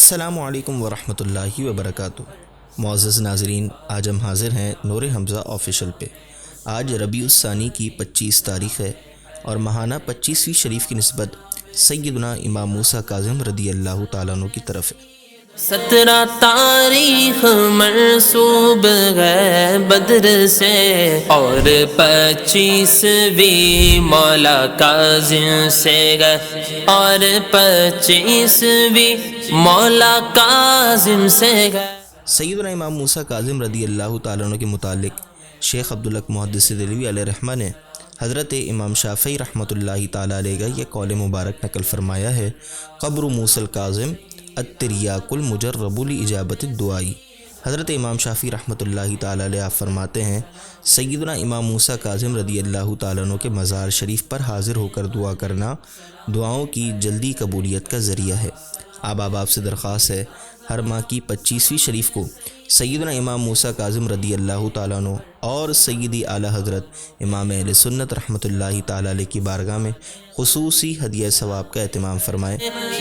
السلام علیکم ورحمۃ اللہ وبرکاتہ۔ معزز ناظرین، آج ہم حاضر ہیں نور حمزہ آفیشل پہ۔ آج ربیع الثانی کی 25 تاریخ ہے اور ماہانہ 25ویں شریف کی نسبت سیدنا امام موسیٰ کاظم رضی اللہ تعالیٰ عنہ کی طرف ہے۔ 17 تاریخ منسوب ہے بدر سے اور 25ویں مولا کاظم سے گئے اور 25ویں مولا کاظم سے گئے۔ سیدنا امام موسیٰ کاظم رضی اللہ تعالیٰ عنہ کے متعلق شیخ عبدالحق محدث دہلوی علیہ رحمہ نے حضرت امام شافعی رحمۃ اللہ تعالیٰ علیہ کا یہ قول مبارک نقل فرمایا ہے: قبر موسیٰ الکاظم التریاق المجرب لاجابت الدعائی۔ حضرت امام شافعی رحمۃ اللہ تعالیٰ علیہ آپ فرماتے ہیں، سیدنا امام موسیٰ کاظم رضی اللہ تعالیٰ عنہ کے مزار شریف پر حاضر ہو کر دعا کرنا دعاؤں کی جلدی قبولیت کا ذریعہ ہے۔ اب آپ سے درخواست ہے، ہر ماہ کی 25ویں شریف کو سیدنا امام موسیٰ کاظم رضی اللہ تعالیٰ عنہ اور سیدی اعلیٰ حضرت امام اہل سنت رحمۃ اللہ تعالیٰ علیہ کی بارگاہ میں خصوصی ہدیہ ثواب کا اہتمام فرمائیں۔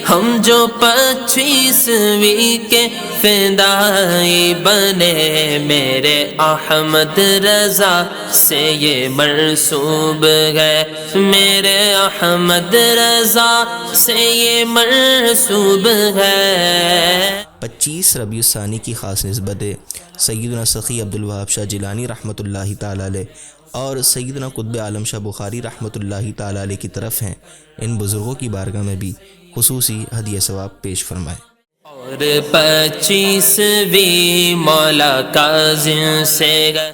ہم جو 25ویں کے فدائی بنے، میرے احمد رضا سے یہ منسوب ہے، میرے احمد رضا سے یہ منسوب ہے۔ 25 ربیع الثانی کی خاص نسبت سیدنا سخی عبدالوہاب شاہ جیلانی رحمۃ اللہ تعالیٰ علیہ اور سیدنا قطب عالم شاہ بخاری رحمۃ اللہ تعالیٰ علیہ کی طرف ہیں۔ ان بزرگوں کی بارگاہ میں بھی خصوصی ہدیہ ثواب پیش فرمائیں۔ اور 25ویں مولا کاظم سے گئے۔